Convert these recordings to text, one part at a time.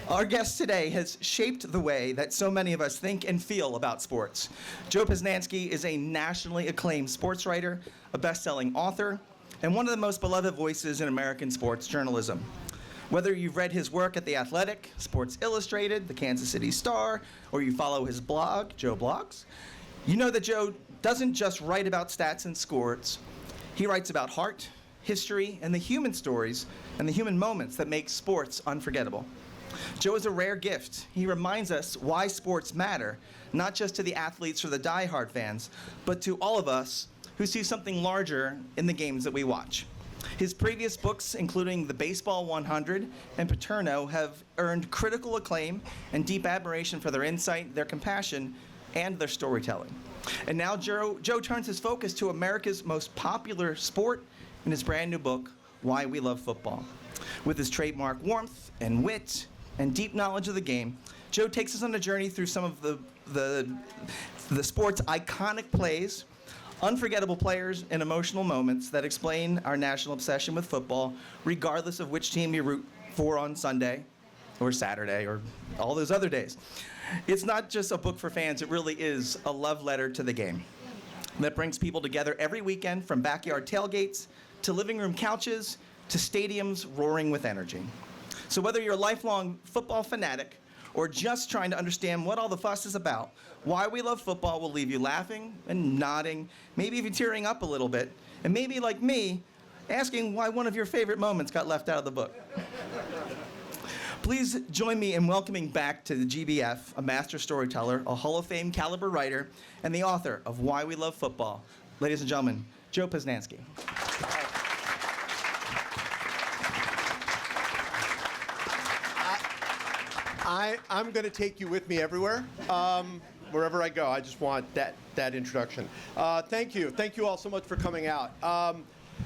Our guest today has shaped the way that so many of us think and feel about sports. Joe Posnanski is a nationally acclaimed sports writer, a best-selling author, and one of the most beloved voices in American sports journalism. Whether you've read his work at The Athletic, Sports Illustrated, the Kansas City Star, or you follow his blog, Joe Blogs, you know that Joe doesn't just write about stats and scores. He writes about heart, history, and the human stories and the human moments that make sports unforgettable. Joe is a rare gift. He reminds us why sports matter, not just to the athletes or the diehard fans, but to all of us who see something larger in the games that we watch. His previous books, including The Baseball 100 and Paterno, have earned critical acclaim and deep admiration for their insight, their compassion, and their storytelling. And now Joe turns his focus to America's most popular sport in his brand new book, Why We Love Football. With his trademark warmth and wit and deep knowledge of the game, Joe takes us on a journey through some of the sport's iconic plays, unforgettable players, and emotional moments that explain our national obsession with football, regardless of which team you root for on Sunday or Saturday or all those other days. It's not just a book for fans, it really is a love letter to the game that brings people together every weekend, from backyard tailgates to living room couches to stadiums roaring with energy. So whether you're a lifelong football fanatic or just trying to understand what all the fuss is about, Why We Love Football will leave you laughing and nodding, maybe even tearing up a little bit, and maybe, like me, asking why one of your favorite moments got left out of the book. Please join me in welcoming back to the GBF a master storyteller, a Hall of Fame caliber writer, and the author of Why We Love Football. Ladies and gentlemen, Joe Posnanski. I'm going to take you with me everywhere, wherever I go. I just want that introduction. Thank you. Thank you all so much for coming out.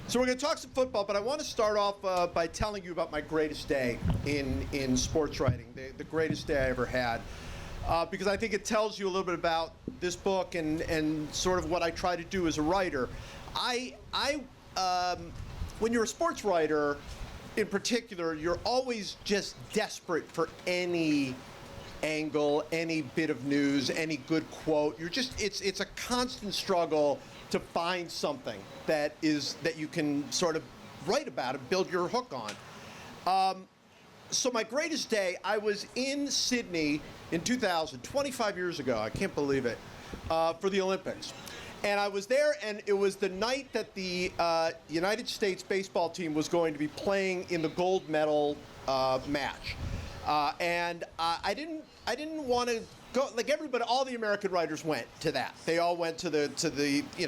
So we're going to talk some football, but I want to start off by telling you about my greatest day in sports writing, the greatest day I ever had, because I think it tells you a little bit about this book and sort of what I try to do as a writer. When you're a sports writer, in particular, you're always just desperate for any angle, any bit of news, any good quote. It's a constant struggle to find something that you can sort of write about and build your hook on. So my greatest day, I was in Sydney in 2000, 25 years ago, I can't believe it, for the Olympics. And I was there, and it was the night that the United States baseball team was going to be playing in the gold medal match. And I didn't want to go, like everybody, all the American writers went to that. They all went to the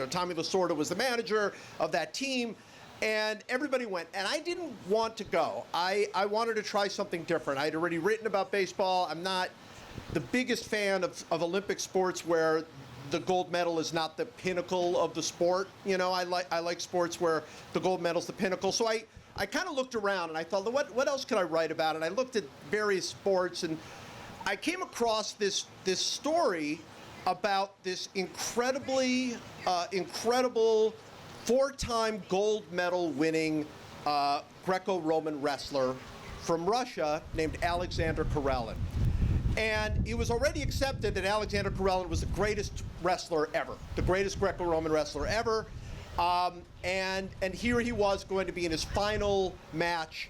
Tommy Lasorda was the manager of that team, and everybody went. And I didn't want to go. I wanted to try something different. I'd already written about baseball. I'm not the biggest fan of Olympic sports where the gold medal is not the pinnacle of the sport. I like sports where the gold medal's the pinnacle. So I kind of looked around and I thought, what else could I write about? And I looked at various sports, and I came across this story about this incredible four-time gold medal winning Greco-Roman wrestler from Russia named Alexander Karelin. And it was already accepted that Alexander Karelin was the greatest wrestler ever, the greatest Greco-Roman wrestler ever. And here he was going to be in his final match.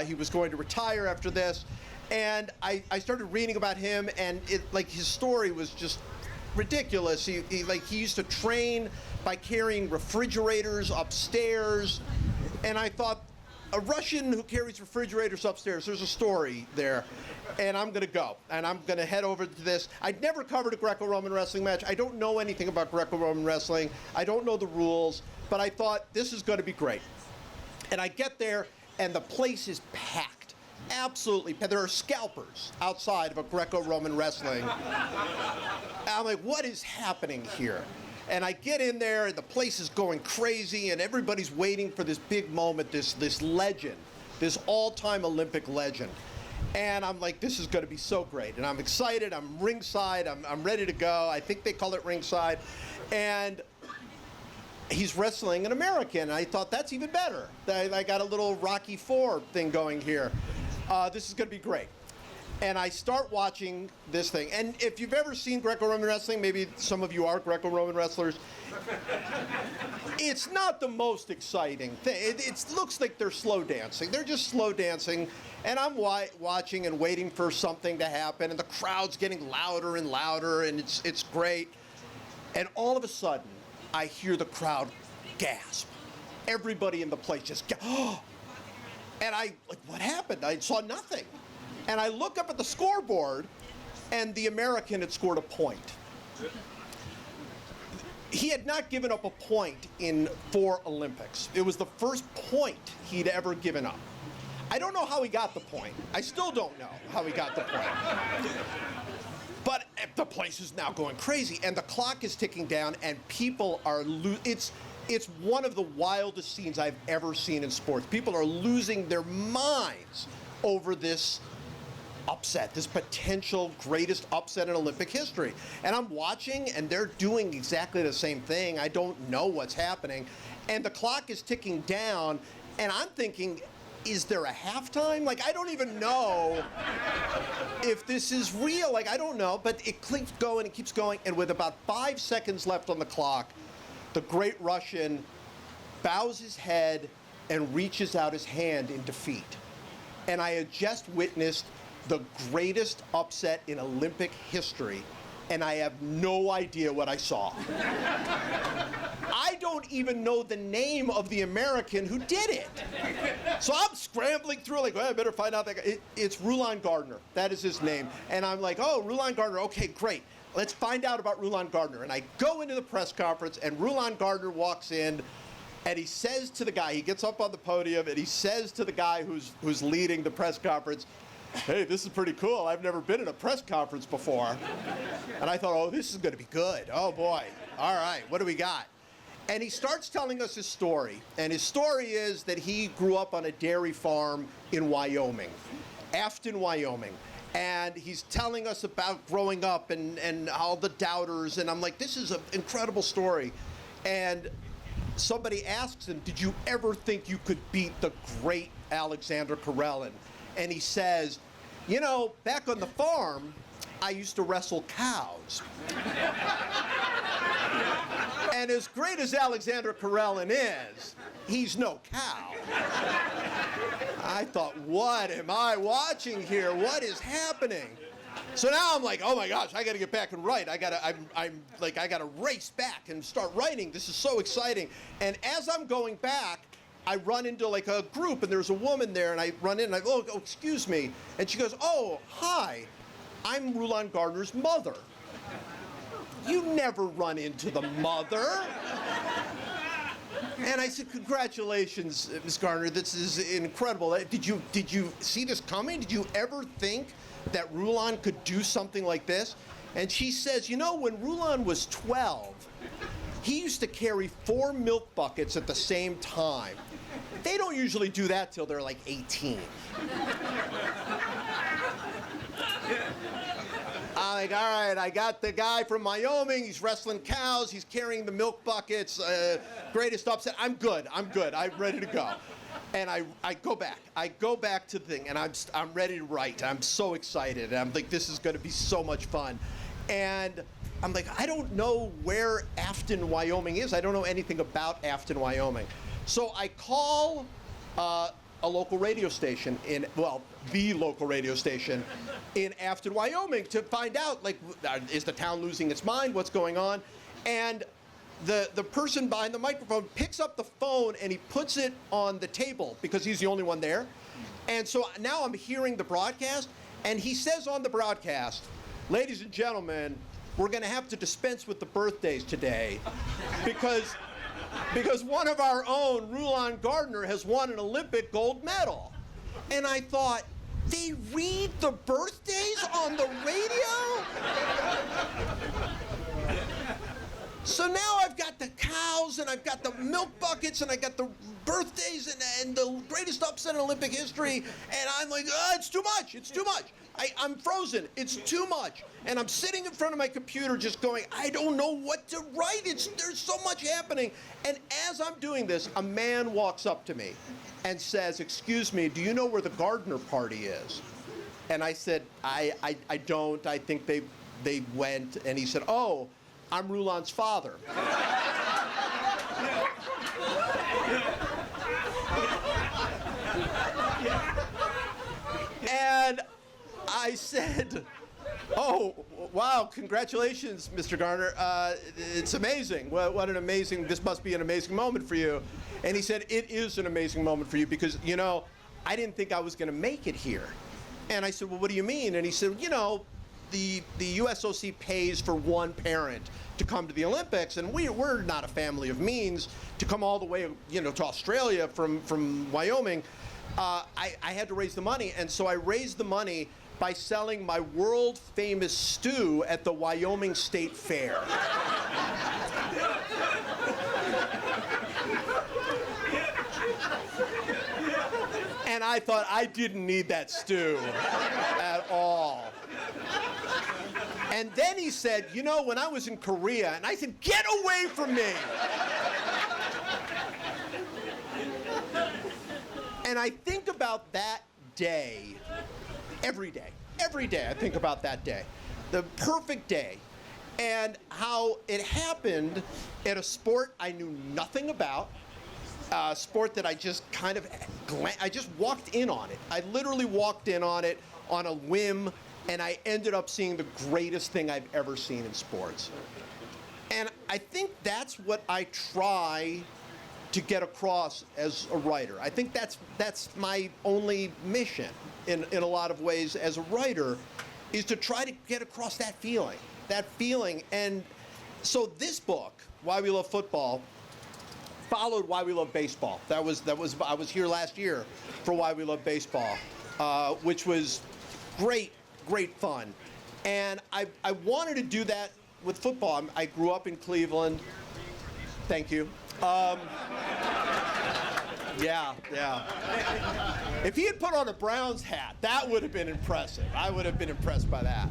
He was going to retire after this. And I started reading about him, and his story was just ridiculous. He used to train by carrying refrigerators upstairs. And I thought, a Russian who carries refrigerators upstairs, there's a story there. And I'm going to go. And I'm going to head over to this. I'd never covered a Greco-Roman wrestling match. I don't know anything about Greco-Roman wrestling. I don't know the rules. But I thought, this is going to be great. And I get there, and the place is packed. Absolutely. There are scalpers outside of a Greco-Roman wrestling. I'm like, what is happening here? And I get in there, and the place is going crazy, and everybody's waiting for this big moment, this legend, this all-time Olympic legend. And I'm like, this is going to be so great. And I'm excited. I'm ringside. I'm ready to go. I think they call it ringside. And he's wrestling an American. I thought, that's even better. I got a little Rocky IV thing going here. This is going to be great. And I start watching this thing. And if you've ever seen Greco-Roman wrestling, maybe some of you are Greco-Roman wrestlers, it's not the most exciting thing. It looks like they're slow dancing. They're just slow dancing. And I'm watching and waiting for something to happen. And the crowd's getting louder and louder. And it's great. And all of a sudden, I hear the crowd gasp. Everybody in the place just gasp. And what happened? I saw nothing. And I look up at the scoreboard, and the American had scored a point. He had not given up a point in 4 Olympics. It was the first point he'd ever given up. I don't know how he got the point. I still don't know how he got the point. But the place is now going crazy, and the clock is ticking down, and people are it's one of the wildest scenes I've ever seen in sports. People are losing their minds over this upset, this potential greatest upset in Olympic history. And I'm watching, and they're doing exactly the same thing. I don't know what's happening. And the clock is ticking down, and I'm thinking, is there a halftime? Like, I don't even know if this is real. Like, I don't know. But it keeps going, it keeps going. And with about 5 seconds left on the clock, the great Russian bows his head and reaches out his hand in defeat. And I had just witnessed the greatest upset in Olympic history, and I have no idea what I saw. I don't even know the name of the American who did it. So I'm scrambling through, like, well, I better find out that guy. It's Rulon Gardner. That is his name. And I'm like, oh, Rulon Gardner. Okay, great. Let's find out about Rulon Gardner. And I go into the press conference, and Rulon Gardner walks in, and he says to the guy, he gets up on the podium, and he says to the guy who's leading the press conference, hey, this is pretty cool. I've never been in a press conference before. And I thought, oh, this is going to be good. Oh, boy. All right, what do we got? And he starts telling us his story. And his story is that he grew up on a dairy farm in Wyoming, Afton, Wyoming. And he's telling us about growing up and all the doubters. And I'm like, this is an incredible story. And somebody asks him, did you ever think you could beat the great Alexander Karelin? And he says, you know, back on the farm, I used to wrestle cows. And as great as Alexander Karelin is, he's no cow. I thought, what am I watching here? What is happening? So now I'm like, oh my gosh, I got to get back and write. I gotta race back and start writing. This is so exciting. And as I'm going back, I run into like a group, and there's a woman there, and I run in, and I go, oh, excuse me. And she goes, oh, hi, I'm Rulon Gardner's mother. You never run into the mother. And I said, congratulations, Ms. Gardner, this is incredible. Did you see this coming? Did you ever think that Rulon could do something like this? And she says, you know, when Rulon was 12, he used to carry 4 milk buckets at the same time. They don't usually do that till they're like 18. I'm like, all right, I got the guy from Wyoming. He's wrestling cows. He's carrying the milk buckets. Greatest upset. I'm good. I'm ready to go. And I go back. I go back to the thing, and I'm ready to write. I'm so excited. I'm like, this is going to be so much fun. And I'm like, I don't know where Afton, Wyoming is. I don't know anything about Afton, Wyoming. So I call a local radio station the local radio station in Afton, Wyoming, to find out, like, is the town losing its mind? What's going on? And the person behind the microphone picks up the phone, and he puts it on the table because he's the only one there. And so now I'm hearing the broadcast, and he says on the broadcast, ladies and gentlemen, we're going to have to dispense with the birthdays today because one of our own, Rulon Gardner, has won an Olympic gold medal. And I thought, they read the birthdays on the radio? So now I've got the cows, and I've got the milk buckets, and I got the birthdays and the greatest upset in Olympic history, and I'm like, it's too much, it's too much. I'm frozen, it's too much. And I'm sitting in front of my computer just going, I don't know what to write, there's so much happening. And as I'm doing this, a man walks up to me and says, excuse me, do you know where the Gardner party is? And I said, I don't. I think they went. And he said, oh, I'm Rulon's father. And I said, oh, wow, congratulations, Mr. Garner. It's amazing. What an amazing, this must be an amazing moment for you. And he said, it is an amazing moment for you because, you know, I didn't think I was going to make it here. And I said, well, what do you mean? And he said, you know, the USOC pays for one parent to come to the Olympics, and we're not a family of means to come all the way, you know, to Australia from Wyoming. I had to raise the money, and so I raised the money by selling my world-famous stew at the Wyoming State Fair. And I thought I didn't need that stew at all. And then he said, you know, when I was in Korea, and I said, get away from me! And I think about that day every day. Every day I think about that day. The perfect day. And how it happened at a sport I knew nothing about. A sport that I just kind of, I just walked in on it. I literally walked in on it on a whim, and I ended up seeing the greatest thing I've ever seen in sports. And I think that's what I try to get across as a writer. I think that's my only mission in a lot of ways as a writer, is to try to get across that feeling. And so this book, Why We Love Football, followed Why We Love Baseball. I was here last year for Why We Love Baseball, which was great fun. And I wanted to do that with football. I grew up in Cleveland. Thank you. Yeah. If he had put on a Browns hat, that would have been impressive. I would have been impressed by that.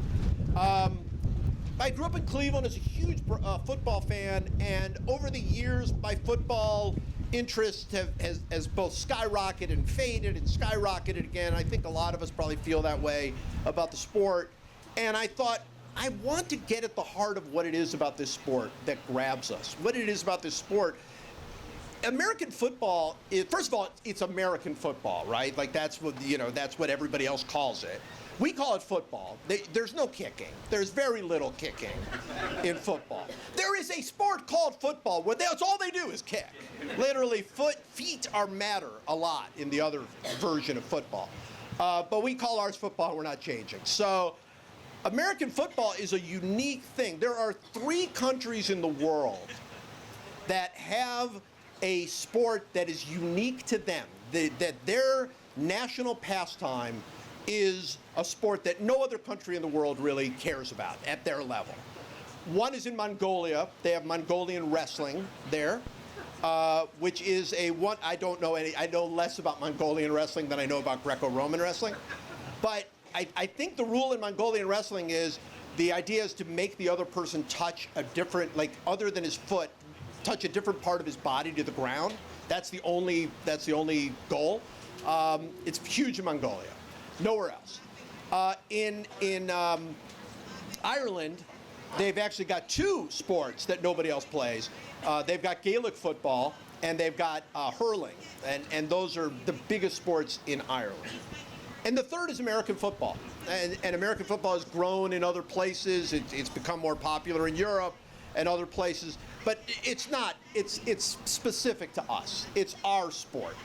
I grew up in Cleveland as a huge football fan, and over the years, my football interest has both skyrocketed and faded and skyrocketed again. I think a lot of us probably feel that way about the sport. And I thought, I want to get at the heart of what it is about this sport that grabs us, what it is about this sport. American football is, first of all, it's American football, right? Like that's what everybody else calls it. We call it football. There's no kicking. There's very little kicking in football. There is a sport called football where that's all they do is kick. Literally, feet matter a lot in the other version of football. But we call ours football, we're not changing. So American football is a unique thing. There are 3 countries in the world that have a sport that is unique to them, that their national pastime is a sport that no other country in the world really cares about at their level. One is in Mongolia. They have Mongolian wrestling there, which is I know less about Mongolian wrestling than I know about Greco-Roman wrestling. But I think the rule in Mongolian wrestling is the idea is to make the other person touch a different, like other than his foot, touch a different part of his body to the ground. That's the only goal. It's huge in Mongolia. Nowhere else. In Ireland, they've actually got 2 sports that nobody else plays. They've got Gaelic football and they've got hurling, and those are the biggest sports in Ireland. And the third is American football, and American football has grown in other places. It's become more popular in Europe and other places, but it's not. It's specific to us. It's our sport,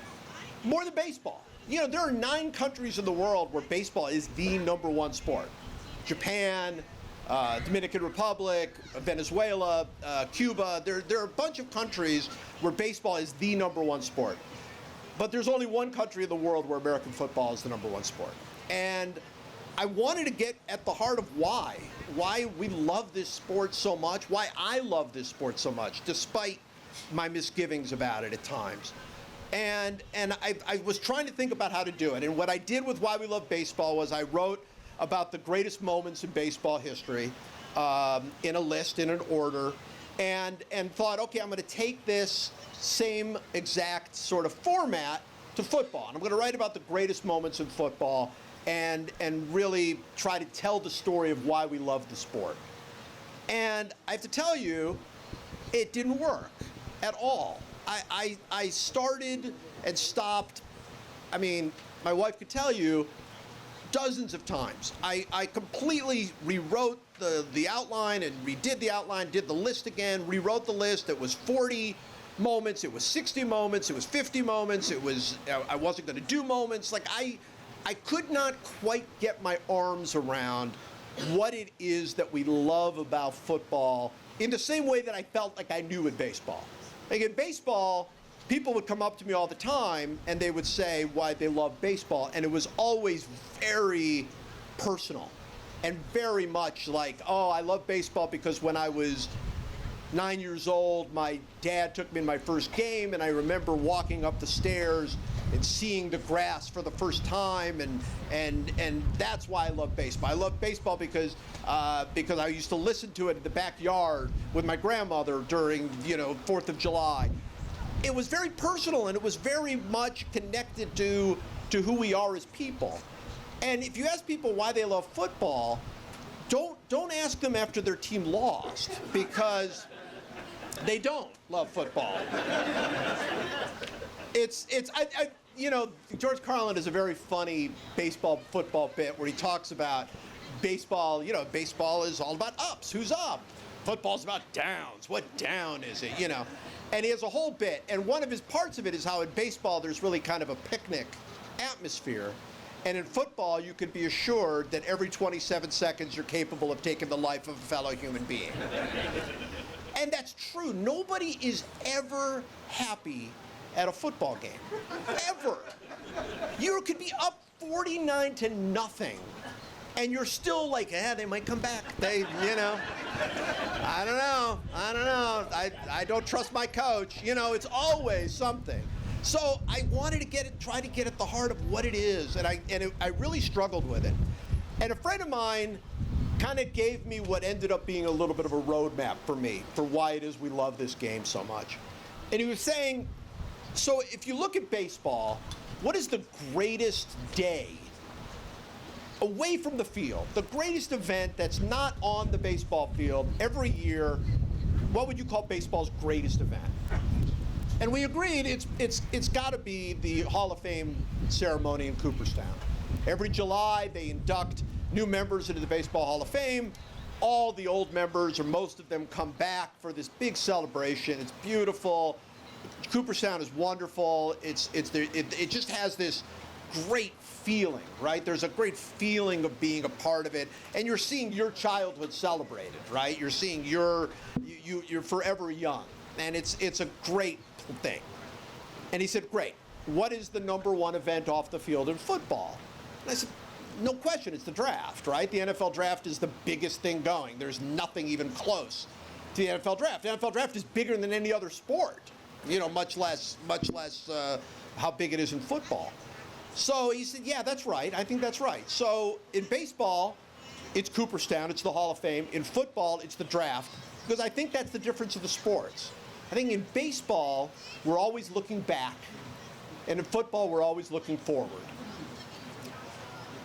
more than baseball. You know, there are 9 countries in the world where baseball is the #1 sport. Japan, Dominican Republic, Venezuela, Cuba. There are a bunch of countries where baseball is the #1 sport. But there's only one country in the world where American football is the #1 sport. And I wanted to get at the heart of why we love this sport so much, why I love this sport so much, despite my misgivings about it at times. And I was trying to think about how to do it. And what I did with Why We Love Baseball was I wrote about the greatest moments in baseball history in a list, in an order, and thought, okay, I'm going to take this same exact sort of format to football. And I'm going to write about the greatest moments in football and really try to tell the story of why we love the sport. And I have to tell you, it didn't work at all. I started and stopped, I mean, my wife could tell you, dozens of times. I completely rewrote the outline and redid the outline, did the list again, rewrote the list. It was 40 moments, it was 60 moments, it was 50 moments, it was, I wasn't going to do moments. Like I could not quite get my arms around what it is that we love about football in the same way that I felt like I knew in baseball. Like in baseball, people would come up to me all the time and they would say why they love baseball, and it was always very personal and very much like, oh, I love baseball because when I was 9 years old, my dad took me in my first game, and I remember walking up the stairs and seeing the grass for the first time, and that's why I love baseball. I love baseball because I used to listen to it in the backyard with my grandmother during 4th of July. It was very personal, and it was very much connected to who we are as people. And if you ask people why they love football, don't ask them after their team lost, because they don't love football. George Carlin has a very funny football bit where he talks about baseball. Baseball is all about ups. Who's up? Football's about downs. What down is it? And he has a whole bit. And one of his parts of it is how in baseball there's really kind of a picnic atmosphere. And in football, you can be assured that every 27 seconds you're capable of taking the life of a fellow human being. And that's true. Nobody is ever happy at a football game. Ever. You could be up 49-0, and you're still like, they might come back. I don't know. I don't trust my coach. It's always something. So I wanted to try to get at the heart of what it is, and I really struggled with it. And a friend of mine kind of gave me what ended up being a little bit of a roadmap for me for why it is we love this game so much. And he was saying, so if you look at baseball, what is the greatest day away from the field, the greatest event that's not on the baseball field every year? What would you call baseball's greatest event? And we agreed it's got to be the Hall of Fame ceremony in Cooperstown. Every July, they induct new members into the Baseball Hall of Fame. All the old members, or most of them, come back for this big celebration. It's beautiful. Cooperstown is wonderful. It just has this great feeling, right? There's a great feeling of being a part of it, and you're seeing your childhood celebrated, right? You're seeing you're forever young, and it's a great thing. And he said, great, what is the number one event off the field in football? And I said, no question, it's the draft, right? The NFL draft is the biggest thing going. There's nothing even close to the NFL draft. The NFL draft is bigger than any other sport, much less how big it is in football. So he said, yeah, that's right. I think that's right. So in baseball, it's Cooperstown, it's the Hall of Fame. In football, it's the draft, because I think that's the difference of the sports. I think in baseball, we're always looking back, and in football, we're always looking forward.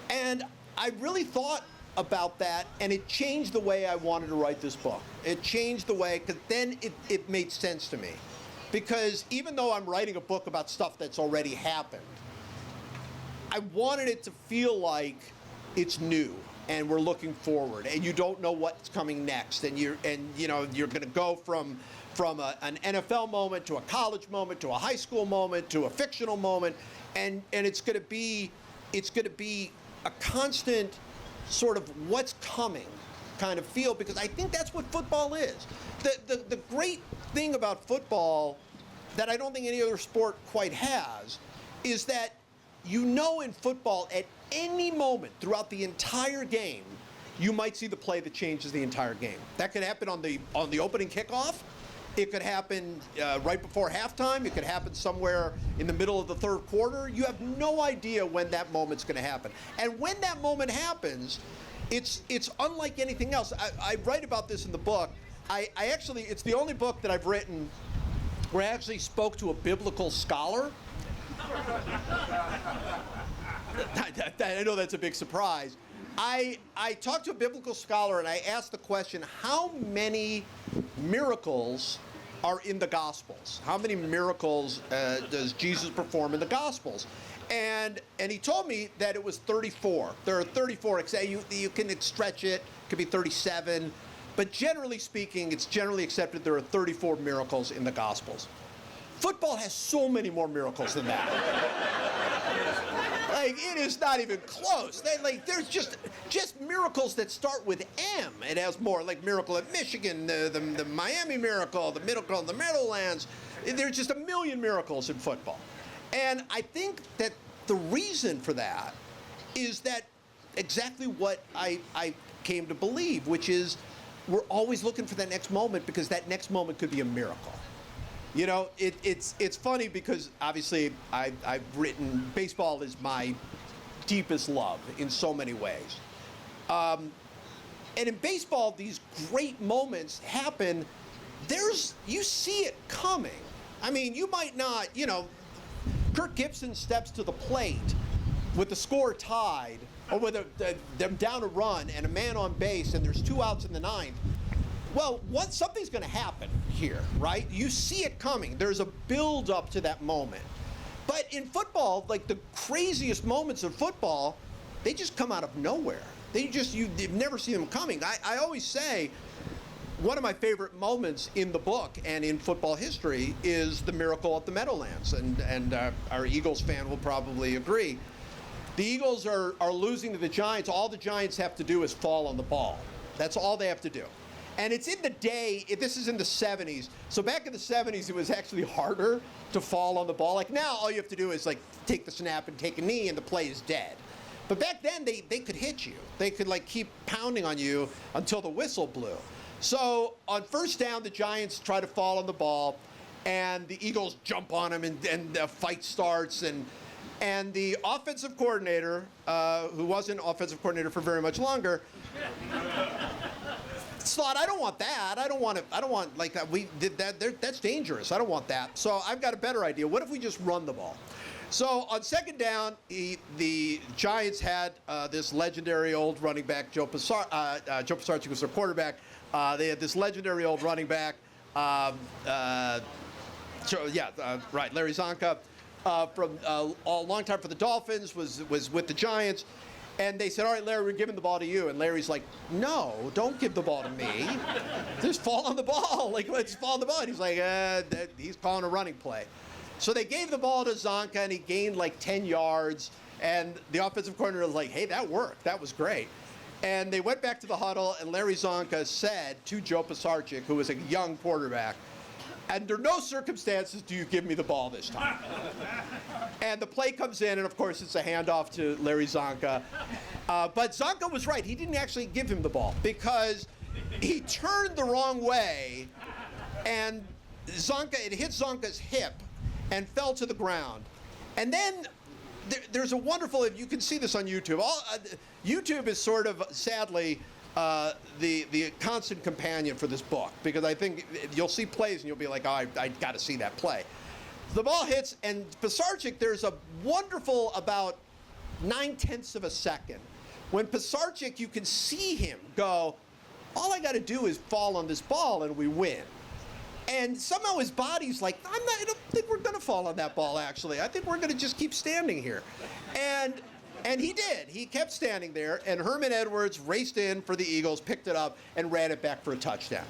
And I really thought about that, and it changed the way I wanted to write this book. It changed the way, because then it made sense to me. Because even though I'm writing a book about stuff that's already happened, I wanted it to feel like it's new, and we're looking forward, and you don't know what's coming next, and you're going to go from an NFL moment to a college moment to a high school moment to a fictional moment, and it's going to be a constant sort of what's coming kind of feel, because I think that's what football is. The great thing about football that I don't think any other sport quite has is that in football at any moment throughout the entire game, you might see the play that changes the entire game. That could happen on the opening kickoff. It could happen right before halftime. It could happen somewhere in the middle of the third quarter. You have no idea when that moment's going to happen. And when that moment happens, it's unlike anything else. I write about this in the book. It's the only book that I've written where I actually spoke to a biblical scholar. I know that's a big surprise. I talked to a biblical scholar and I asked the question, how many miracles are in the Gospels? How many miracles does Jesus perform in the Gospels? And he told me that it was 34. There are 34. You can stretch it. It could be 37. But generally speaking, it's generally accepted there are 34 miracles in the Gospels. Football has so many more miracles than that. Like, it is not even close. There's just miracles that start with M. It has more, like Miracle at Michigan, the Miami Miracle, the Miracle in the Meadowlands. There's just a million miracles in football. And I think that the reason for that is that exactly what I came to believe, which is we're always looking for that next moment because that next moment could be a miracle. You know, it's funny because obviously I've written, baseball is my deepest love in so many ways. And in baseball, these great moments happen. You see it coming. I mean, you might not, Kirk Gibson steps to the plate with the score tied or with them down a run and a man on base and there's 2 outs in the ninth. Well, something's going to happen here, right? You see it coming. There's a build up to that moment. But in football, like the craziest moments of football, they just come out of nowhere. You've never seen them coming. I always say one of my favorite moments in the book and in football history is the miracle at the Meadowlands. And our Eagles fan will probably agree. The Eagles are losing to the Giants. All the Giants have to do is fall on the ball. That's all they have to do. And it's in the day, this is in the 70s. So back in the 70s, it was actually harder to fall on the ball. Like now, all you have to do is like take the snap and take a knee and the play is dead. But back then, they could hit you. They could like keep pounding on you until the whistle blew. So on first down, the Giants try to fall on the ball and the Eagles jump on them and the fight starts. And the offensive coordinator, who wasn't offensive coordinator for very much longer, thought, I don't want that. I don't want like that. We did that. That's dangerous. I don't want that. So I've got a better idea. What if we just run the ball? So on second down, the Giants had this legendary old running back, Joe Posnanski was their quarterback. They had this legendary old running back, Larry Zonka, from a long time for the Dolphins, was with the Giants. And they said, all right, Larry, we're giving the ball to you. And Larry's like, no, don't give the ball to me. Just fall on the ball. Like, let's fall on the ball. And he's like, he's calling a running play. So they gave the ball to Zonka, and he gained like 10 yards. And the offensive coordinator was like, hey, that worked. That was great. And they went back to the huddle, and Larry Zonka said to Joe Posnanski, who was a young quarterback, under no circumstances do you give me the ball this time. And the play comes in, and of course it's a handoff to Larry Zonka. But Zonka was right. He didn't actually give him the ball because he turned the wrong way, and it hit Zonka's hip and fell to the ground. And then there's a wonderful, you can see this on YouTube. YouTube is sort of, sadly, the constant companion for this book, because I think you'll see plays and you'll be like, oh, I got to see that play. The ball hits, and Posnanski, there's a wonderful about 9/10 of a second. When Posnanski, you can see him go, all I got to do is fall on this ball and we win. And somehow his body's like, I don't think we're going to fall on that ball, actually. I think we're going to just keep standing here. And he did. He kept standing there, and Herman Edwards raced in for the Eagles, picked it up, and ran it back for a touchdown.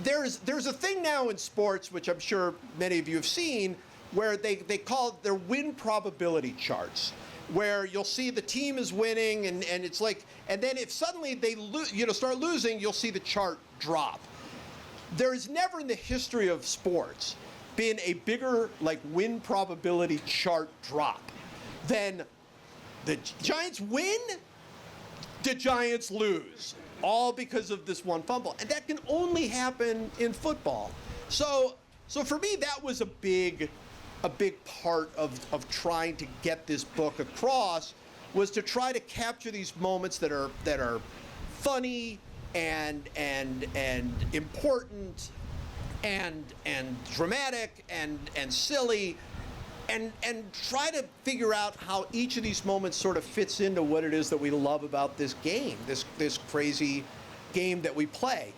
There's a thing now in sports, which I'm sure many of you have seen, where they call their win probability charts, where you'll see the team is winning, and it's like, and then if suddenly they start losing, you'll see the chart drop. There has never in the history of sports been a bigger win probability chart drop than the Giants win, the Giants lose, all because of this one fumble. And that can only happen in football. So for me, that was a big part of trying to get this book across, was to try to capture these moments that are funny and important and dramatic and silly, and try to figure out how each of these moments sort of fits into what it is that we love about this game, this crazy game that we play.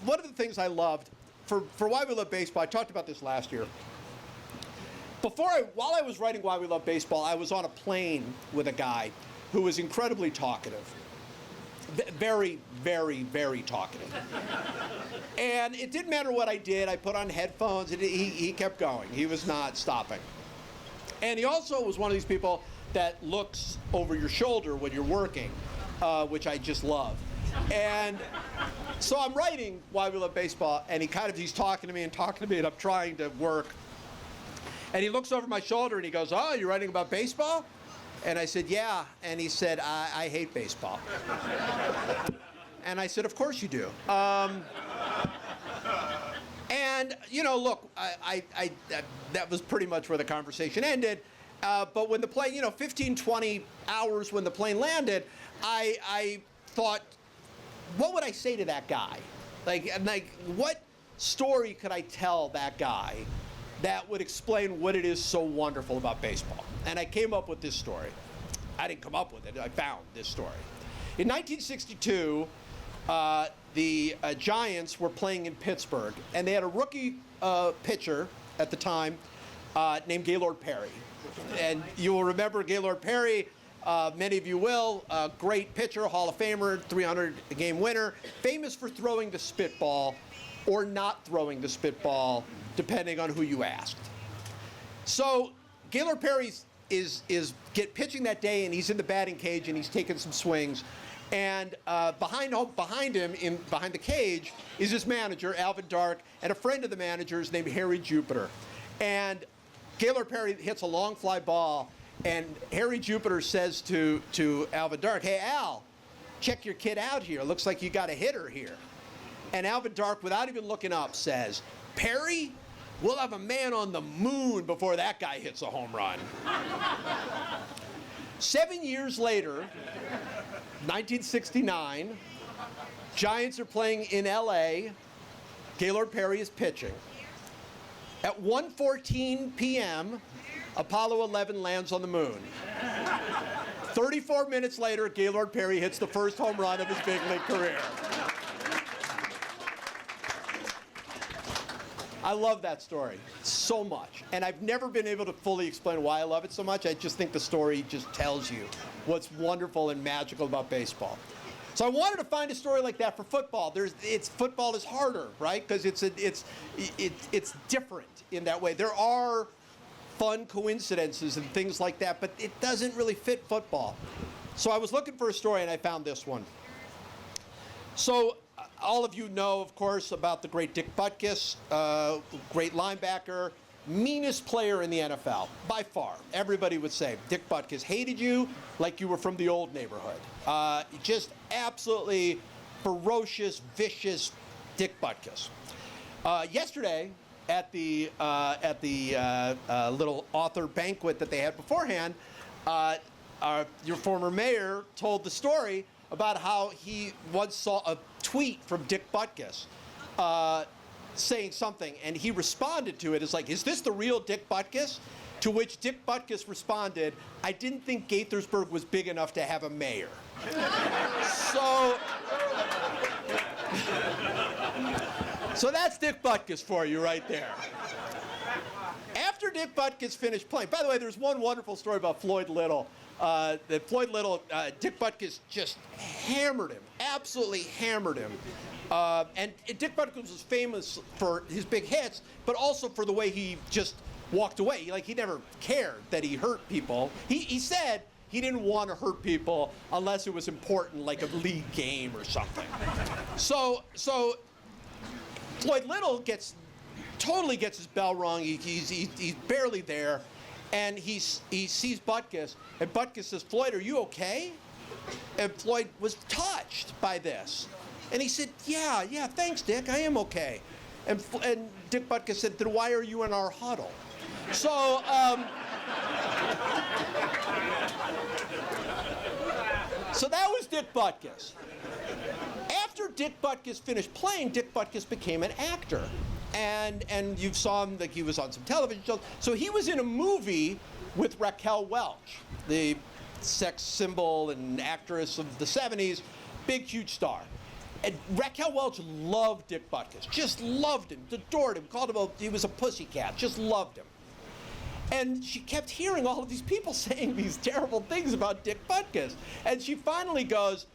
One of the things I loved for Why We Love Baseball, I talked about this last year. While I was writing Why We Love Baseball, I was on a plane with a guy who was incredibly talkative. Very, very, very talkative. And it didn't matter what I did. I put on headphones, and he kept going. He was not stopping. And he also was one of these people that looks over your shoulder when you're working, which I just love. And so I'm writing Why We Love Baseball, and he's talking to me, and I'm trying to work. And he looks over my shoulder, and he goes, "Oh, you're writing about baseball?" And I said, "Yeah." And he said, I hate baseball. And I said, "Of course you do." And, look, that was pretty much where the conversation ended. But when the plane, 15, 20 hours when the plane landed, I thought, what would I say to that guy? Like, what story could I tell that guy that would explain what it is so wonderful about baseball? And I came up with this story. I didn't come up with it. I found this story. In 1962, the Giants were playing in Pittsburgh, and they had a rookie pitcher at the time named Gaylord Perry. And you will remember Gaylord Perry. Many of you will. Great pitcher, Hall of Famer, 300-game winner, famous for throwing the spitball or not throwing the spitball, depending on who you asked. So Gaylord Perry is pitching that day, and he's in the batting cage, and he's taking some swings. And behind him, behind the cage, is his manager, Alvin Dark, and a friend of the manager's named Harry Jupiter. And Gaylord Perry hits a long fly ball, and Harry Jupiter says to Alvin Dark, "Hey, Al, check your kid out here. Looks like you got a hitter here." And Alvin Dark, without even looking up, says, "Perry, we'll have a man on the moon before that guy hits a home run." 7 years later, 1969, Giants are playing in L.A. Gaylord Perry is pitching. At 1:14 p.m., Apollo 11 lands on the moon. 34 minutes later, Gaylord Perry hits the first home run of his big league career. I love that story so much, and I've never been able to fully explain why I love it so much. I just think the story just tells you what's wonderful and magical about baseball. So I wanted to find a story like that for football. Football is harder, right? Because it's different in that way. There are fun coincidences and things like that, but it doesn't really fit football. So I was looking for a story, and I found this one. So all of you know, of course, about the great Dick Butkus, great linebacker, meanest player in the NFL, by far. Everybody would say Dick Butkus hated you like you were from the old neighborhood. Just absolutely ferocious, vicious Dick Butkus. Yesterday, at the little author banquet that they had beforehand, your former mayor told the story about how he once saw a tweet from Dick Butkus saying something, and he responded to it as like, "Is this the real Dick Butkus?" To which Dick Butkus responded, "I didn't think Gaithersburg was big enough to have a mayor." So that's Dick Butkus for you right there. After Dick Butkus finished playing, by the way, there's one wonderful story about Floyd Little. Dick Butkus just hammered him, absolutely hammered him. And Dick Butkus was famous for his big hits, but also for the way he just walked away. He never cared that he hurt people. He said he didn't want to hurt people unless it was important, like a league game or something. So Floyd Little totally gets his bell rung. He's barely there. And he sees Butkus, and Butkus says, "Floyd, are you okay?" And Floyd was touched by this. And he said, yeah, thanks, Dick, I am okay. And Dick Butkus said, "Then why are you in our huddle?" So, so that was Dick Butkus. After Dick Butkus finished playing, Dick Butkus became an actor. and you saw him, like he was on some television shows. So he was in a movie with Raquel Welch, the sex symbol and actress of the 70s, big, huge star. And Raquel Welch loved Dick Butkus, just loved him, adored him, called him he was a pussycat, just loved him. And she kept hearing all of these people saying these terrible things about Dick Butkus. And she finally goes,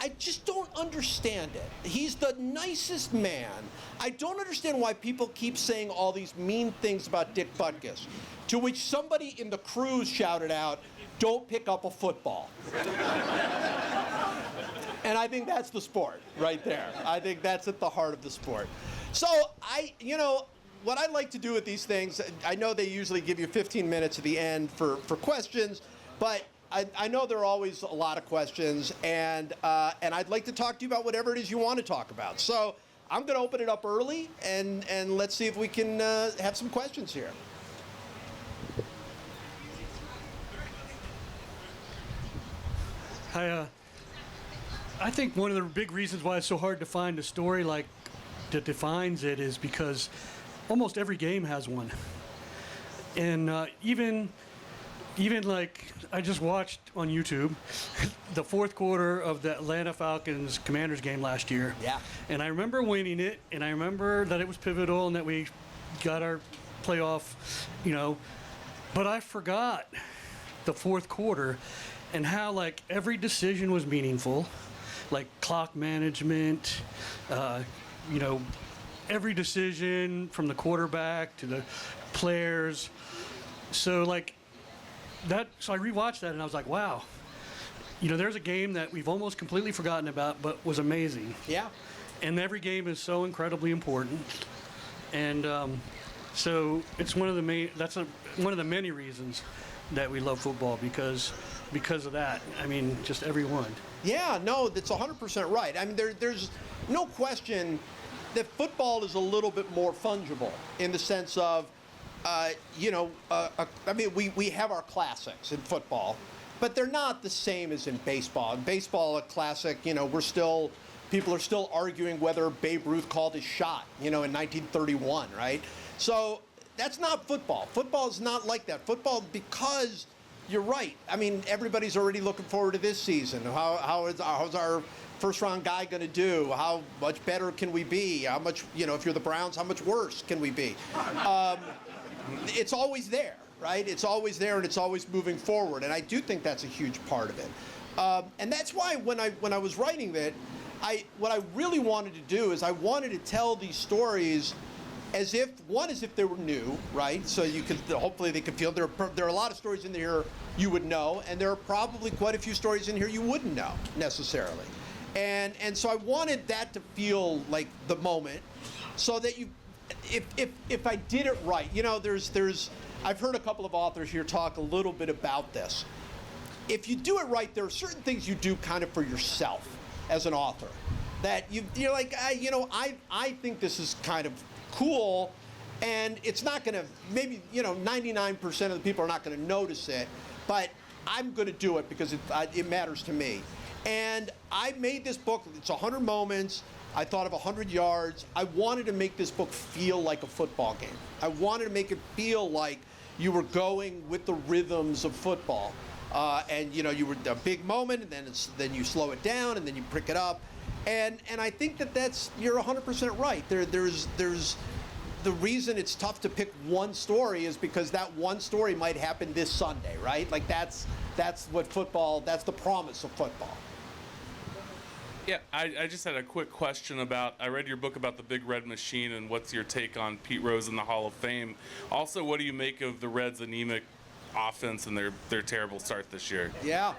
I just don't understand it. He's the nicest man. I don't understand why people keep saying all these mean things about Dick Butkus. To which somebody in the cruise shouted out, "Don't pick up a football." And I think that's the sport right there. I think that's at the heart of the sport. So what I like to do with these things, I know they usually give you 15 minutes at the end for questions, but I know there are always a lot of questions, and I'd like to talk to you about whatever it is you want to talk about. So I'm going to open it up early, and let's see if we can have some questions here. I think one of the big reasons why it's so hard to find a story like that defines it is because almost every game has one, and even like I just watched on YouTube the fourth quarter of the Atlanta Falcons Commanders game last year. Yeah. And I remember winning it, and I remember that it was pivotal and that we got our playoff, but I forgot the fourth quarter and how like every decision was meaningful, like clock management, every decision from the quarterback to the players. So like that, so I rewatched that and I was like, wow, there's a game that we've almost completely forgotten about, but was amazing. Yeah. And every game is so incredibly important. And so it's one of the main, one of the many reasons that we love football because of that. I mean, just every one. Yeah, no, that's 100% right. I mean, there's no question that football is a little bit more fungible in the sense of, we have our classics in football, but they're not the same as in baseball. In baseball, a classic, people are still arguing whether Babe Ruth called his shot, in 1931, right? So that's not football. Football is not like that. Football, because you're right. I mean, everybody's already looking forward to this season. How's our first round guy going to do? How much better can we be? How much, if you're the Browns, how much worse can we be? It's always there, right? It's always there, and it's always moving forward. And I do think that's a huge part of it. And that's why when I was writing that, what I really wanted to do is I wanted to tell these stories as if they were new, right? So you could, hopefully they could feel there are a lot of stories in here you would know, and there are probably quite a few stories in here you wouldn't know necessarily. And so I wanted that to feel like the moment, so that if I did it right, I've heard a couple of authors here talk a little bit about this. If you do it right, there are certain things you do kind of for yourself as an author that you're like, I think this is kind of cool, and it's not going to, maybe 99% of the people are not going to notice it, but I'm going to do it because it matters to me. And I made this book. It's 100 moments. I thought of 100 yards. I wanted to make this book feel like a football game. I wanted to make it feel like you were going with the rhythms of football, and you were a big moment, and then you slow it down, and then you pick it up. And I think that's, you're 100% right. There's the reason it's tough to pick one story is because that one story might happen this Sunday, right? Like that's what football, that's the promise of football. Yeah, I just had a quick question about, I read your book about the Big Red Machine, and what's your take on Pete Rose in the Hall of Fame? Also, what do you make of the Reds' anemic offense and their terrible start this year? Yeah.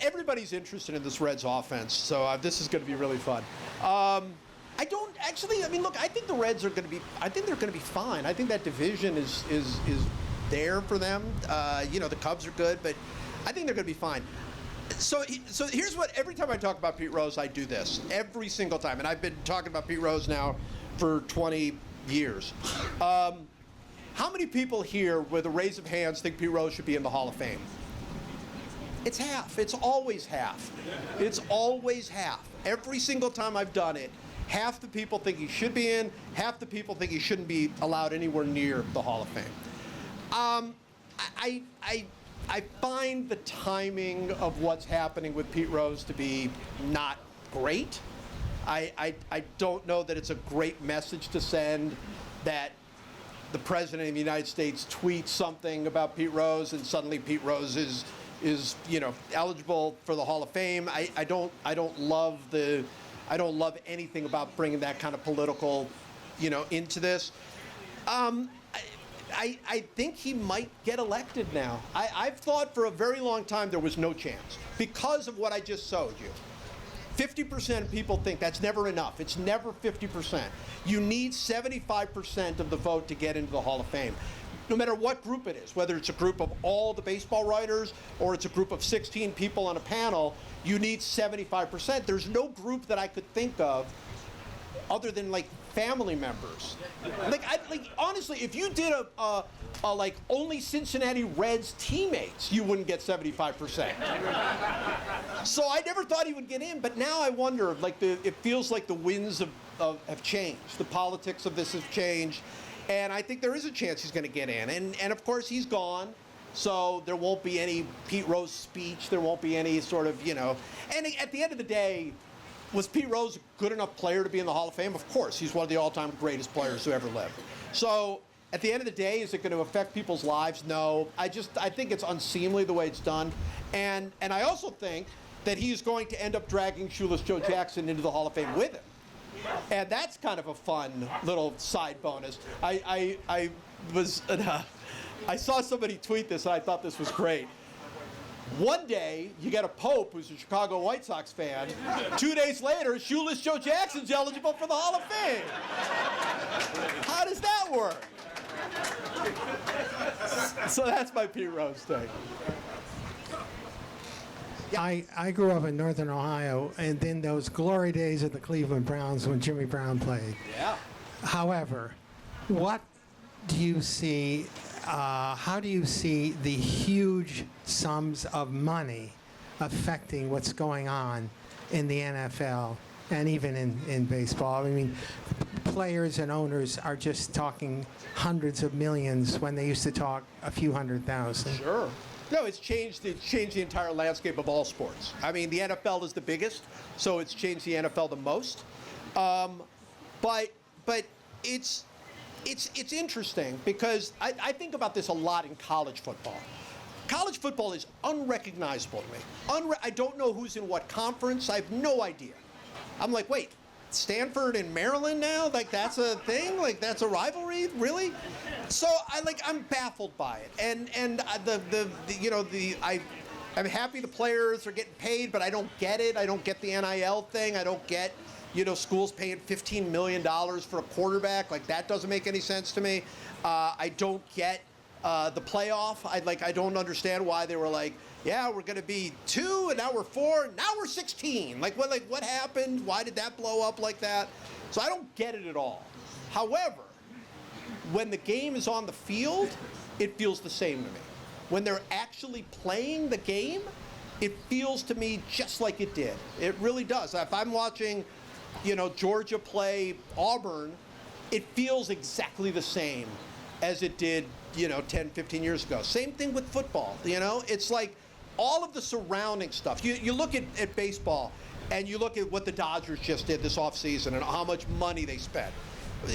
Everybody's interested in this Reds offense, so this is going to be really fun. I don't actually. I mean, look, I think the Reds are going to be. I think they're going to be fine. I think that division is there for them. The Cubs are good, but I think they're going to be fine. So here's what. Every time I talk about Pete Rose, I do this every single time, and I've been talking about Pete Rose now for 20 years. How many people here, with a raise of hands, think Pete Rose should be in the Hall of Fame? It's half. It's always half. It's always half. Every single time I've done it, Half the people think he should be in. Half the people think he shouldn't be allowed anywhere near the Hall of Fame. I find the timing of what's happening with Pete Rose to be not great. I don't know that it's a great message to send that the President of the United States tweets something about Pete Rose and suddenly Pete Rose is eligible for the Hall of Fame. I don't love anything about bringing that kind of political, into this. I think he might get elected now. I've thought for a very long time there was no chance because of what I just showed you. 50% of people think that's never enough. It's never 50%. You need 75% of the vote to get into the Hall of Fame. No matter what group it is, whether it's a group of all the baseball writers or it's a group of 16 people on a panel, you need 75%. There's no group that I could think of other than like family members. Honestly, if you did a only Cincinnati Reds teammates, you wouldn't get 75%. So I never thought he would get in, but now I wonder, it feels like the winds have changed. The politics of this have changed, and I think there is a chance he's going to get in. And of course he's gone, so there won't be any Pete Rose speech. There won't be any sort of, And at the end of the day, was Pete Rose a good enough player to be in the Hall of Fame? Of course. He's one of the all-time greatest players who ever lived. So at the end of the day, is it going to affect people's lives? No. I think it's unseemly the way it's done. And I also think that he's going to end up dragging Shoeless Joe Jackson into the Hall of Fame with him. And that's kind of a fun little side bonus. I saw somebody tweet this, and I thought this was great. One day, you get a Pope who's a Chicago White Sox fan. 2 days later, Shoeless Joe Jackson's eligible for the Hall of Fame. How does that work? So that's my Pete Rose take. I grew up in Northern Ohio, and then those glory days of the Cleveland Browns when Jimmy Brown played. Yeah. However, what do you see? How do you see the huge sums of money affecting what's going on in the NFL and even in baseball? I mean, players and owners are just talking hundreds of millions when they used to talk a few 100,000. Sure. No, it's changed the entire landscape of all sports. I mean, the NFL is the biggest, so it's changed the NFL the most. But it's interesting because I think about this a lot in college football. College football is unrecognizable to me. I don't know who's in what conference. I have no idea. I'm like, wait, Stanford and Maryland now? Like that's a thing? Like that's a rivalry? Really? So I'm baffled by it. And I'm happy the players are getting paid, but I don't get it. I don't get the NIL thing. I don't get schools paying $15 million for a quarterback. Like that doesn't make any sense to me. I don't get the playoff. I don't understand why they were like, yeah, we're going to be 2, and now we're 4, now we're 16. What happened? Why did that blow up like that? So I don't get it at all. However, when the game is on the field, it feels the same to me. When they're actually playing the game, it feels to me just like it did. It really does. If I'm watching, Georgia play Auburn, it feels exactly the same as it did, 10, 15 years ago. Same thing with football, It's like all of the surrounding stuff. You look at baseball, and you look at what the Dodgers just did this offseason and how much money they spent.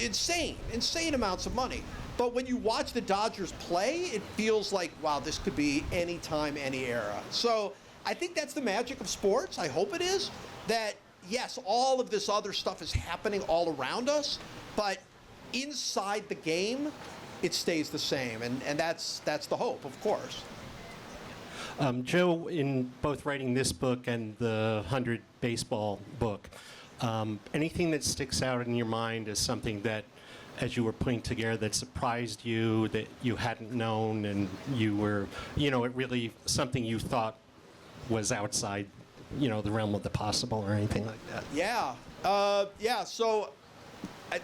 Insane amounts of money. But when you watch the Dodgers play, it feels like, wow, this could be any time, any era. So I think that's the magic of sports. I hope it is. That, yes, all of this other stuff is happening all around us, but inside the game, it stays the same. And that's the hope, of course. Joe, in both writing this book and the 100 baseball book, anything that sticks out in your mind as something that, as you were putting together, that surprised you, that you hadn't known, and you were, it really something you thought was outside, the realm of the possible or anything like that? Yeah. So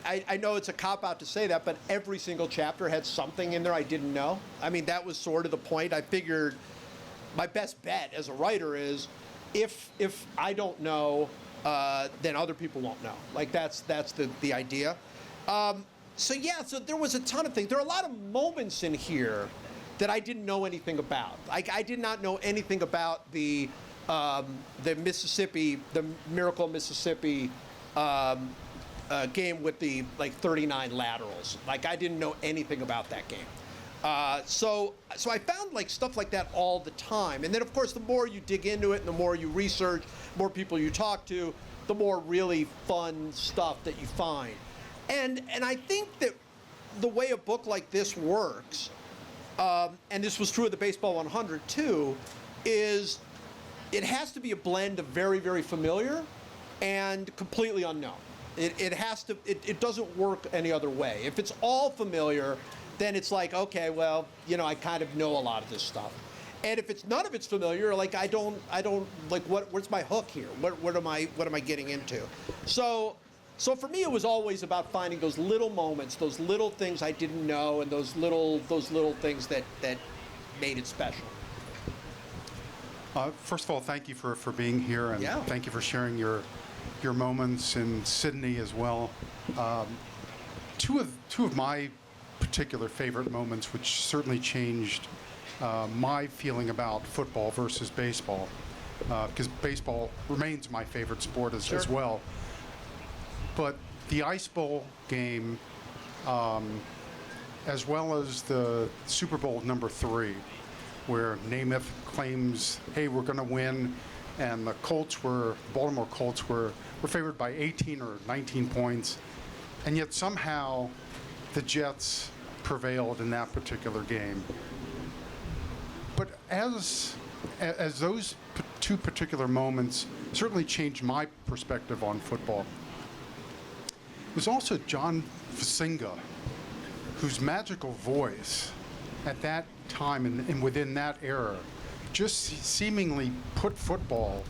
I know it's a cop-out to say that, but every single chapter had something in there I didn't know. I mean, that was sort of the point. I figured my best bet as a writer is if I don't know then other people won't know. Like that's the idea. So there was a ton of things. There are a lot of moments in here that I didn't know anything about. Like I did not know anything about the Mississippi, the Miracle Mississippi game with the 39 laterals. Like I didn't know anything about that game. So I found stuff like that all the time. And then of course the more you dig into it and the more you research, the more people you talk to, the more really fun stuff that you find. And I think that the way a book like this works, and this was true of the Baseball 100 too, is it has to be a blend of very, very familiar and completely unknown. It doesn't work any other way. If it's all familiar, then it's like, okay, well, I kind of know a lot of this stuff. And if it's none of it's familiar, I don't where's my hook here? What am I getting into? So for me, it was always about finding those little moments, those little things I didn't know, and those little things that made it special. First of all, thank you for being here, and Yeah. thank you for sharing your moments in Sydney as well. Two of my particular favorite moments, which certainly changed my feeling about football versus baseball, because baseball remains my favorite sport as well. But the Ice Bowl game, as well as the Super Bowl #3, where Namath claims, hey, we're going to win, and the Baltimore Colts were favored by 18 or 19 points, and yet somehow the Jets prevailed in that particular game. But as those two particular moments certainly changed my perspective on football, it was also John Fasinga, whose magical voice at that time and within that era just seemingly put football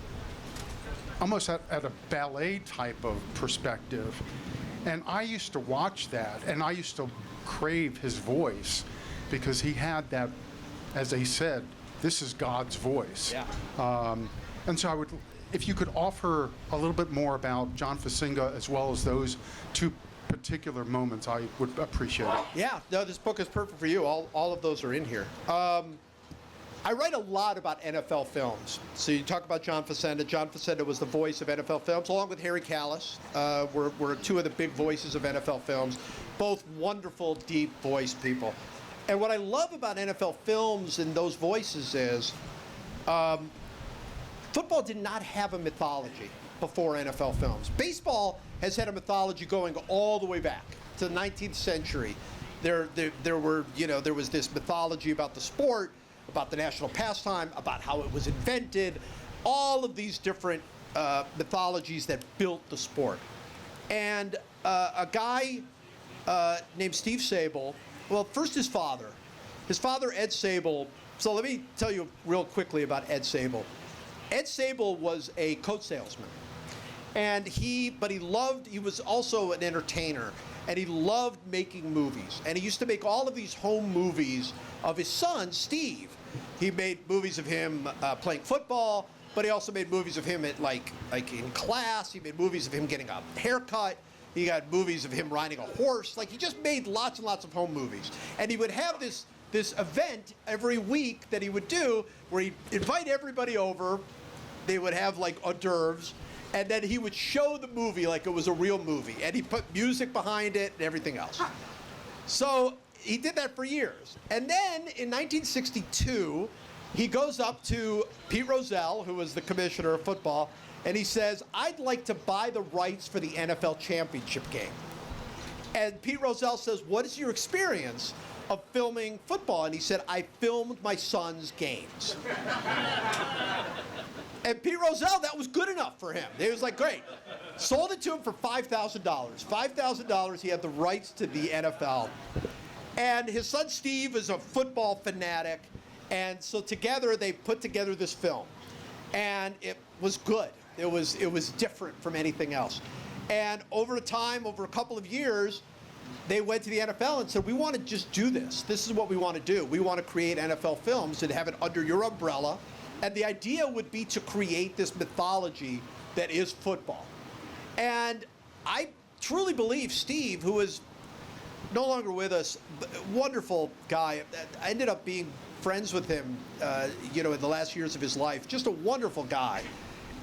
almost at a ballet type of perspective. And I used to watch that, and I used to crave his voice, because he had that, as they said, this is God's voice. Yeah. And so if you could offer a little bit more about John Fasinga as well as those two particular moments, I would appreciate it. Yeah, no, this book is perfect for you. All of those are in here. I write a lot about NFL films. So you talk about John Facenda. John Facenda was the voice of NFL films, along with Harry Callis. Were two of the big voices of NFL films, both wonderful, deep voice people. And what I love about NFL films and those voices is football did not have a mythology before NFL films. Baseball has had a mythology going all the way back to the 19th century. There was this mythology about the sport, about the national pastime, about how it was invented, all of these different mythologies that built the sport. And a guy named Steve Sable, well, first his father, Ed Sable. So let me tell you real quickly about Ed Sable. Ed Sable was a coat salesman. And he was also an entertainer, and he loved making movies. And he used to make all of these home movies of his son, Steve. He made movies of him playing football, but he also made movies of him at like in class. He made movies of him getting a haircut. He got movies of him riding a horse. Like, he just made lots and lots of home movies. And he would have this event every week that he would do where he'd invite everybody over. They would have like hors d'oeuvres, and then he would show the movie like it was a real movie, and he put music behind it and everything else. So he did that for years. And then in 1962, he goes up to Pete Rozelle, who was the commissioner of football, and he says, I'd like to buy the rights for the NFL championship game. And Pete Rozelle says, what is your experience of filming football? And he said, I filmed my son's games. And Pete Rozelle, that was good enough for him. He was like, great. Sold it to him for $5,000. $5,000, he had the rights to the NFL. And his son Steve is a football fanatic. And so together, they put together this film. And it was good. It was different from anything else. And over a couple of years, they went to the NFL and said, we want to just do this. This is what we want to do. We want to create NFL films and have it under your umbrella. And the idea would be to create this mythology that is football. And I truly believe Steve, who is no longer with us, wonderful guy. I ended up being friends with him, in the last years of his life. Just a wonderful guy,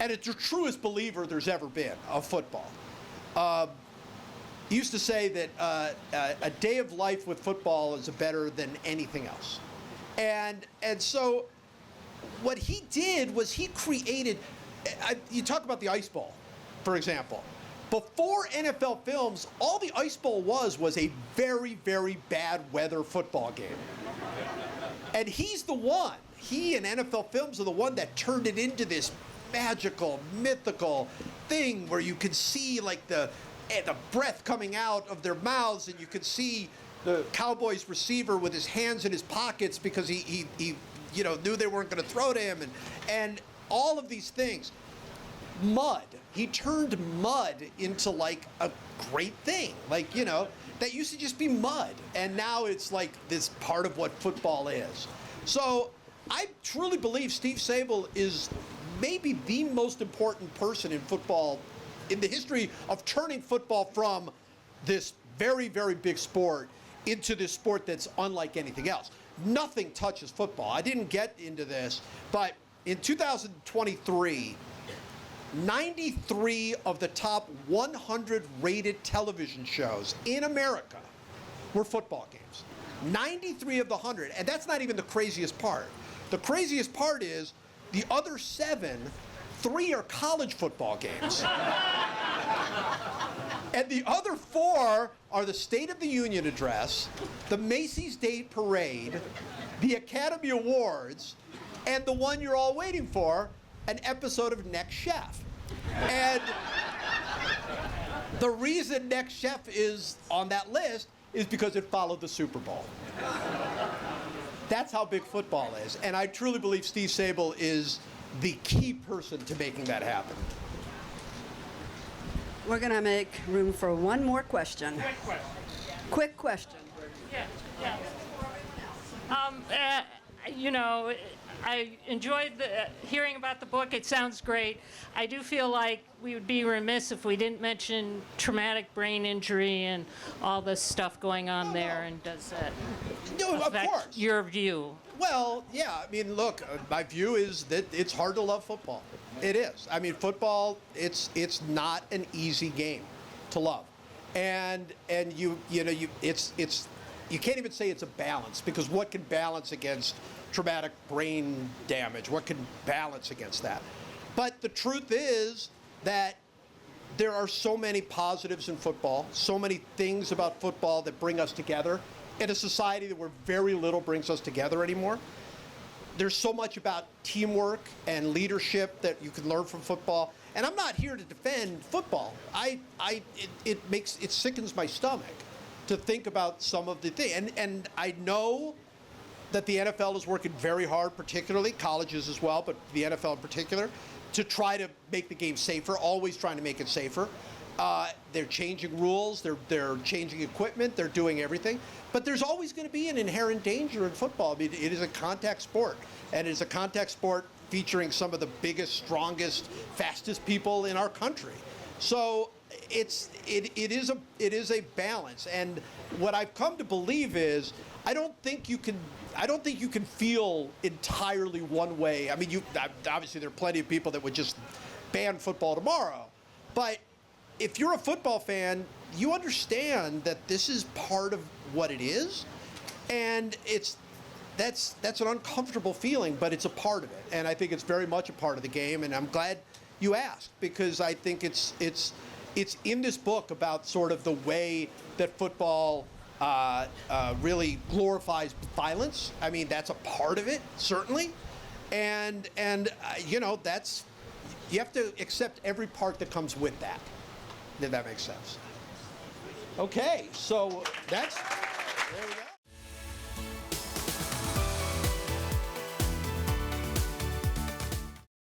and it's the truest believer there's ever been of football. He used to say that a day of life with football is better than anything else, and so what he did was he created. You talk about the Ice Bowl, for example. Before NFL Films, all the Ice Bowl was a very, very bad weather football game. And he's the one, he and NFL Films are the one that turned it into this magical, mythical thing where you could see like the breath coming out of their mouths, and you could see the Cowboys receiver with his hands in his pockets because he knew they weren't going to throw to him, and all of these things. Mud. He turned mud into like a great thing. Like, that used to just be mud. And now it's like this part of what football is. So I truly believe Steve Sabol is maybe the most important person in football in the history of turning football from this very, very big sport into this sport that's unlike anything else. Nothing touches football. I didn't get into this, but in 2023, 93 of the top 100 rated television shows in America were football games. 93 of the 100, and that's not even the craziest part. The craziest part is the other 7, 3 are college football games. And the other 4 are the State of the Union address, the Macy's Day Parade, the Academy Awards, and the one you're all waiting for, an episode of Next Chef. And the reason Next Chef is on that list is because it followed the Super Bowl. That's how big football is. And I truly believe Steve Sabol is the key person to making that happen. We're going to make room for one more question. Quick question. Yeah. I enjoyed hearing about the book. It sounds great. I do feel like we would be remiss if we didn't mention traumatic brain injury and all this stuff going on there. And does that affect your view? Well, yeah. I mean, look, my view is that it's hard to love football. It is. I mean, football, it's not an easy game to love, and you can't even say it's a balance, because what can balance against traumatic brain damage? What can balance against that? But the truth is that there are so many positives in football, so many things about football that bring us together in a society where very little brings us together anymore. There's so much about teamwork and leadership that you can learn from football. And I'm not here to defend football. It sickens my stomach to think about some of the things. And I know that the NFL is working very hard, particularly colleges as well, but the NFL in particular, to try to make the game safer, always trying to make it safer. They're changing rules, they're changing equipment, they're doing everything. But there's always going to be an inherent danger in football. I mean, it is a contact sport, and it is a contact sport featuring some of the biggest, strongest, fastest people in our country. So it is a balance. And what I've come to believe is I don't think you can feel entirely one way. I mean, obviously there are plenty of people that would just ban football tomorrow, but if you're a football fan, you understand that this is part of what it is, and that's an uncomfortable feeling, but it's a part of it, and I think it's very much a part of the game. And I'm glad you asked, because I think it's in this book about sort of the way that football really glorifies violence. I mean, that's a part of it, certainly, and that's, you have to accept every part that comes with that. Did that make sense? Okay, so there we go.